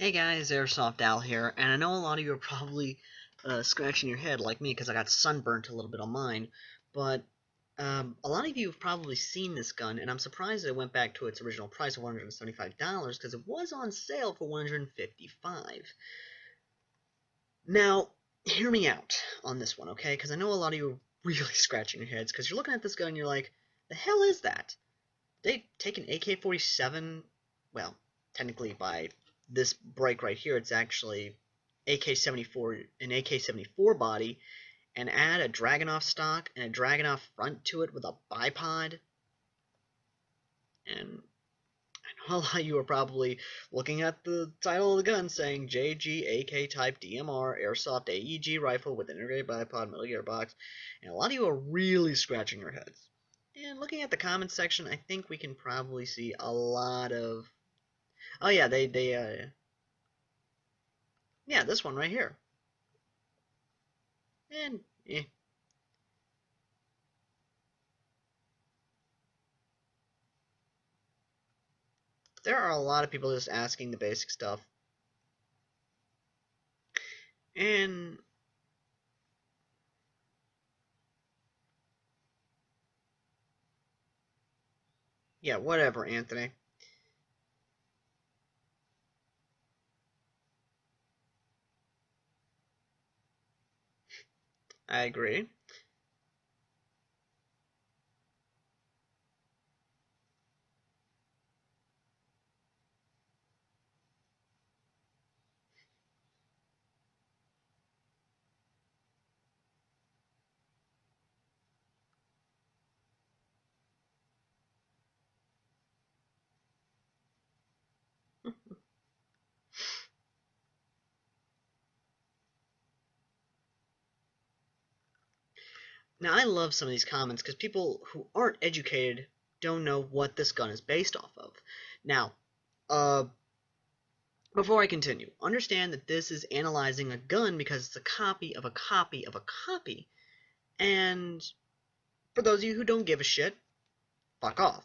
Hey guys, Airsoft Al here, and I know a lot of you are probably scratching your head like me because I got sunburnt a little bit on mine, but a lot of you have probably seen this gun, and I'm surprised that it went back to its original price of $175 because it was on sale for $155. Now, hear me out on this one, okay? Because I know a lot of you are really scratching your heads because you're looking at this gun and you're like, the hell is that? They take an AK-47, well, technically by this break right here, it's actually AK-74, an AK-74 body, and add a Dragunov stock and a Dragunov front to it with a bipod. And I know a lot of you are probably looking at the title of the gun saying JG AK Type DMR Airsoft AEG rifle with integrated bipod middle gearbox, and a lot of you are really scratching your heads. And looking at the comments section, I think we can probably see a lot of. Oh yeah, yeah, this one right here. And there are a lot of people just asking the basic stuff. And yeah, whatever, Anthony. I agree. Now I love some of these comments because people who aren't educated don't know what this gun is based off of. Now, uh, before I continue, understand that this is analyzing a gun because it's a copy of a copy of a copy. And for those of you who don't give a shit, fuck off.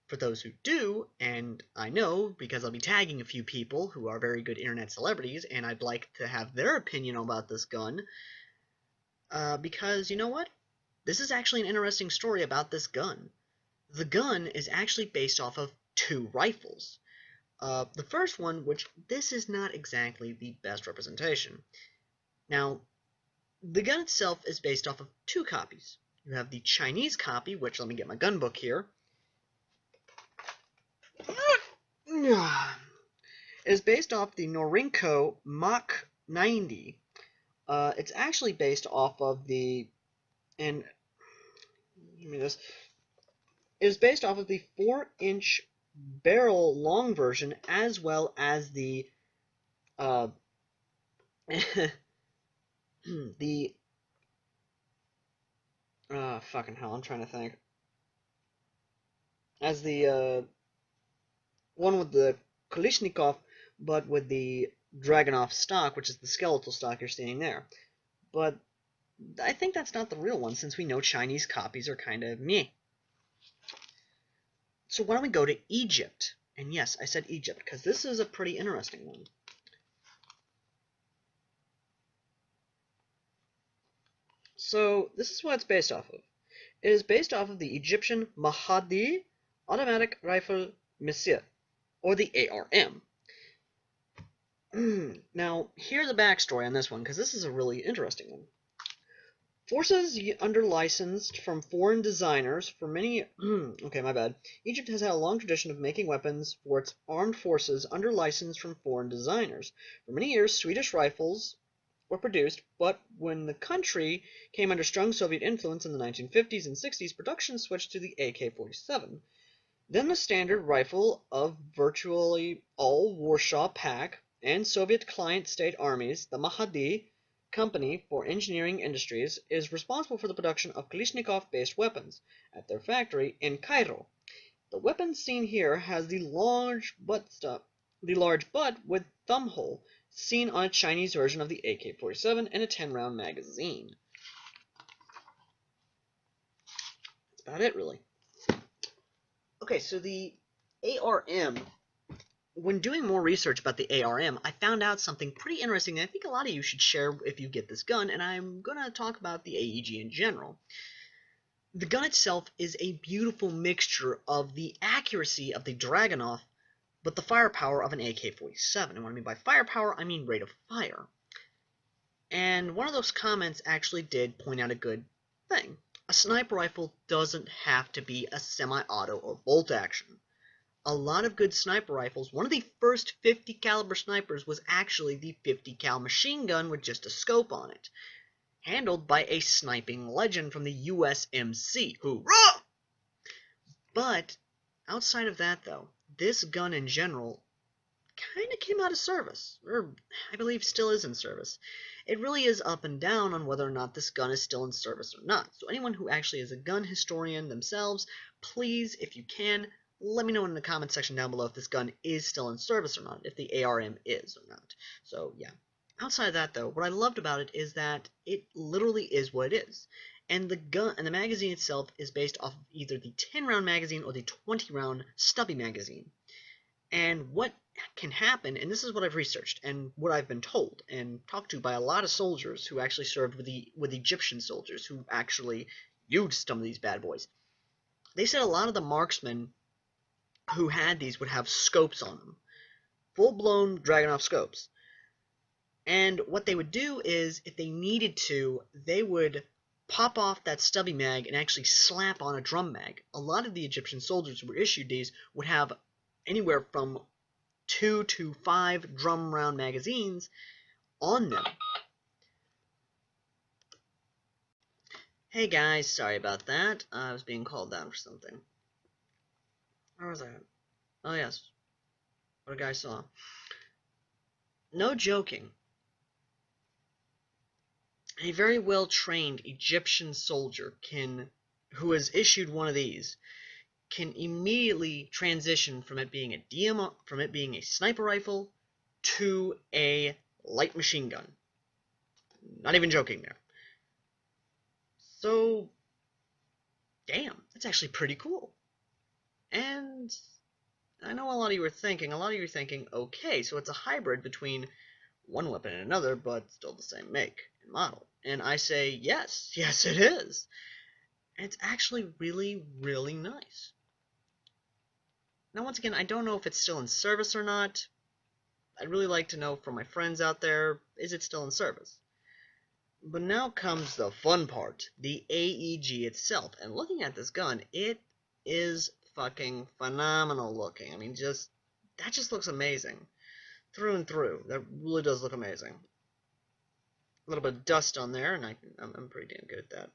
For those who do, and I know because I'll be tagging a few people who are very good internet celebrities, and I'd like to have their opinion about this gun, because you know what? This is actually an interesting story about this gun. The gun is actually based off of two rifles. The first one, which this is not exactly the best representation. Now, the gun itself is based off of two copies. You have the Chinese copy, which let me get my gun book here. It is based off the Norinco Mach 90. It's actually based off of the, and give me this. It is based off of the 4-inch barrel long version as well as the uh, the fucking hell, I'm trying to think. As the one with the Kalishnikov, but with the Dragunov stock, which is the skeletal stock you're seeing there. But I think that's not the real one, since we know Chinese copies are kind of meh. So why don't we go to Egypt? And yes, I said Egypt, because this is a pretty interesting one. So this is what it's based off of. It is based off of the Egyptian Mahdi Automatic Rifle Messier, or the ARM. Now, here's a backstory on this one, because this is a really interesting one. Forces under licensed from foreign designers for many. Okay, my bad. Egypt has had a long tradition of making weapons for its armed forces under license from foreign designers. For many years, Swedish rifles were produced, but when the country came under strong Soviet influence in the 1950s and 60s, production switched to the AK-47. Then the standard rifle of virtually all Warsaw Pact and Soviet client state armies, the Mahdi Company for Engineering Industries, is responsible for the production of Kalishnikov-based weapons at their factory in Cairo. The weapon seen here has the large butt with thumb hole seen on a Chinese version of the AK-47 and a 10-round magazine. That's about it, really. Okay, so the ARM when doing more research about the ARM, I found out something pretty interesting that I think a lot of you should share if you get this gun, and I'm going to talk about the AEG in general. The gun itself is a beautiful mixture of the accuracy of the Dragunov, but the firepower of an AK-47. And what I mean by firepower, I mean rate of fire. And one of those comments actually did point out a good thing. A sniper rifle doesn't have to be a semi-auto or bolt action. A lot of good sniper rifles, one of the first 50 caliber snipers was actually the 50 cal machine gun with just a scope on it, handled by a sniping legend from the USMC. Hoorah! But outside of that, though, this gun in general kind of came out of service, or I believe still is in service. It really is up and down on whether or not this gun is still in service or not. So anyone who actually is a gun historian themselves, please, if you can, let me know in the comment section down below if this gun is still in service or not, if the ARM is or not. So yeah. Outside of that, though, what I loved about it is that it literally is what it is. And the gun and the magazine itself is based off of either the 10-round magazine or the 20-round stubby magazine. And what can happen, and this is what I've researched and what I've been told and talked to by a lot of soldiers who actually served with Egyptian soldiers who actually used some of these bad boys. They said a lot of the marksmen who had these would have scopes on them, full-blown Dragunov scopes. And what they would do is, if they needed to, they would pop off that stubby mag and actually slap on a drum mag. A lot of the Egyptian soldiers who were issued these would have anywhere from 2 to 5 drum round magazines on them. Hey guys, sorry about that. I was being called down for something. Where was I at? Oh yes, what a guy saw. No joking. A very well trained Egyptian soldier who has issued one of these, can immediately transition from it being a sniper rifle to a light machine gun. Not even joking there. So, damn, that's actually pretty cool. And I know a lot of you are thinking, okay, so it's a hybrid between one weapon and another, but still the same make and model. And I say, yes, it is. And it's actually really, really nice. Now, once again, I don't know if it's still in service or not. I'd really like to know from my friends out there, is it still in service? But now comes the fun part, the AEG itself. And looking at this gun, it is fucking phenomenal looking. I mean, that just looks amazing. Through and through. That really does look amazing. A little bit of dust on there, and I'm pretty damn good at that.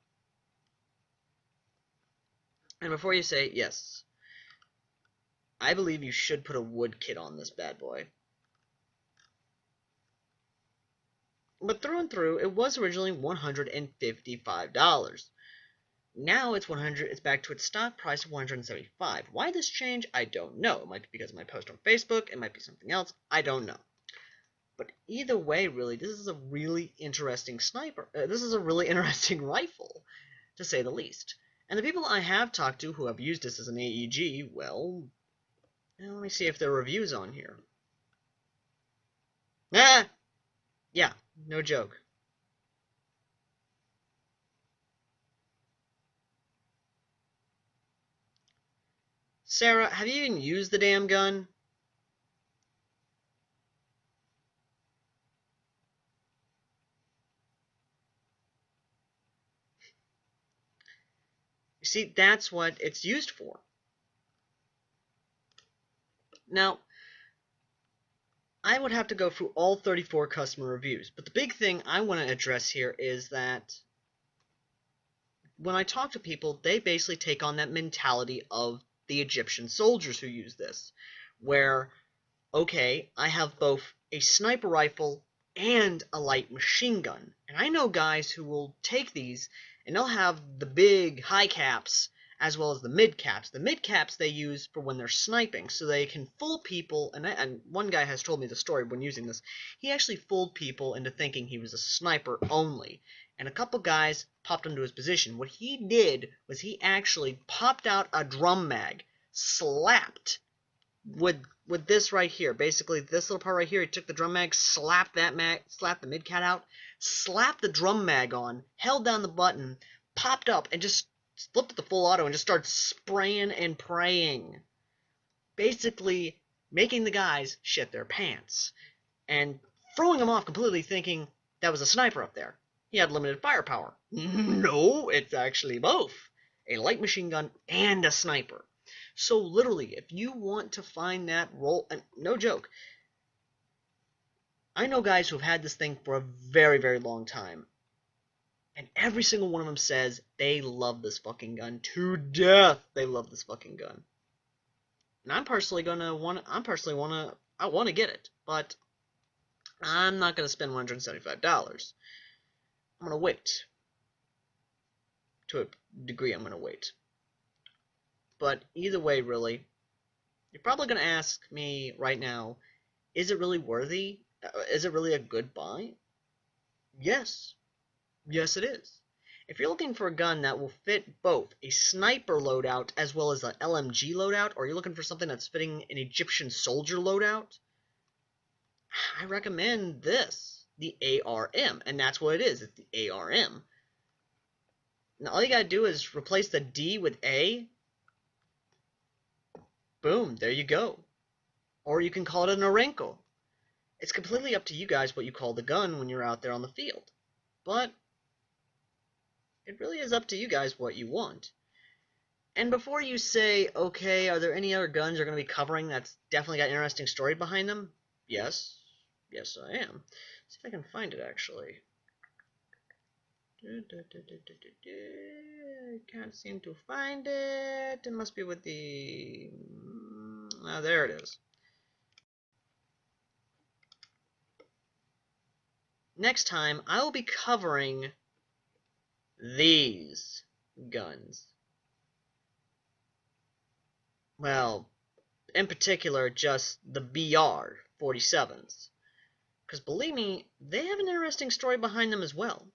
And before you say, yes, I believe you should put a wood kit on this bad boy. But through and through, it was originally $155. Now it's back to its stock price of $175. Why this change? I don't know. It might be because of my post on Facebook. It might be something else. I don't know. But either way, really, this is a really interesting this is a really interesting rifle, to say the least. And the people I have talked to who have used this as an AEG, well, let me see if there are reviews on here. Yeah, no joke. Sarah, have you even used the damn gun? You see, that's what it's used for. Now, I would have to go through all 34 customer reviews, but the big thing I want to address here is that when I talk to people, they basically take on that mentality of the Egyptian soldiers who use this, where, okay, I have both a sniper rifle and a light machine gun, and I know guys who will take these and they'll have the big high caps as well as the mid caps. The mid caps they use for when they're sniping, so they can fool people. And one guy has told me the story when using this. He actually fooled people into thinking he was a sniper only. And a couple guys popped into his position. What he did was he actually popped out a drum mag, slapped with with this right here. Basically, this little part right here, he took the drum mag, slapped the mid-cat out, slapped the drum mag on, held down the button, popped up, and just flipped it to full auto and just started spraying and praying. Basically, making the guys shit their pants. And throwing them off completely, thinking that was a sniper up there. He had limited firepower. No, it's actually both. A light machine gun and a sniper. So literally, if you want to find that role, and no joke, I know guys who've had this thing for a very, very long time, and every single one of them says they love this fucking gun to death. They love this fucking gun. And I want to get it, but I'm not going to spend $175. I'm going to wait. To a degree, I'm going to wait. But either way, really, you're probably going to ask me right now, is it really worthy? Is it really a good buy? Yes. Yes, it is. If you're looking for a gun that will fit both a sniper loadout as well as an LMG loadout, or you're looking for something that's fitting an Egyptian soldier loadout, I recommend this, the ARM, and that's what it is. It's the ARM. Now all you gotta do is replace the D with A. Boom, there you go. Or you can call it an Orenco. It's completely up to you guys what you call the gun when you're out there on the field. But it really is up to you guys what you want. And before you say, okay, are there any other guns you're going to be covering that's definitely got an interesting story behind them? Yes. Yes, I am. Let's see if I can find it, actually. I can't seem to find it. It must be with the... Oh, there it is. Next time, I will be covering these guns. Well, in particular, just the BR-47s. Because believe me, they have an interesting story behind them as well.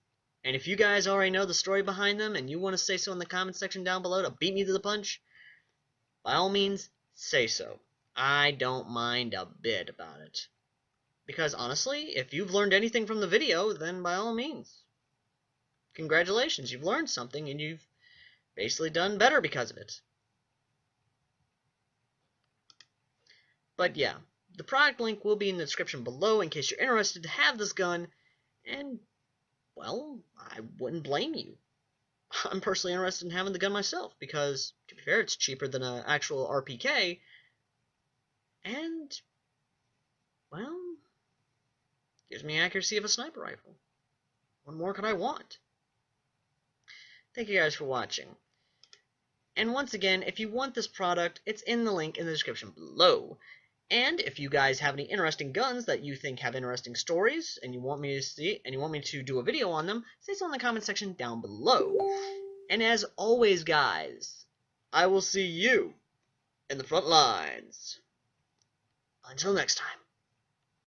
And if you guys already know the story behind them and you want to say so in the comment section down below to beat me to the punch, by all means, say so. I don't mind a bit about it. Because honestly, if you've learned anything from the video, then by all means, congratulations, you've learned something and you've basically done better because of it. But yeah, the product link will be in the description below in case you're interested to have this gun, and, well, I wouldn't blame you. I'm personally interested in having the gun myself because, to be fair, it's cheaper than an actual RPK, and, well, gives me accuracy of a sniper rifle. What more could I want? Thank you guys for watching. And once again, if you want this product, it's in the link in the description below. And if you guys have any interesting guns that you think have interesting stories and you want me to see and you want me to do a video on them, say so in the comment section down below. And as always, guys, I will see you in the front lines. Until next time.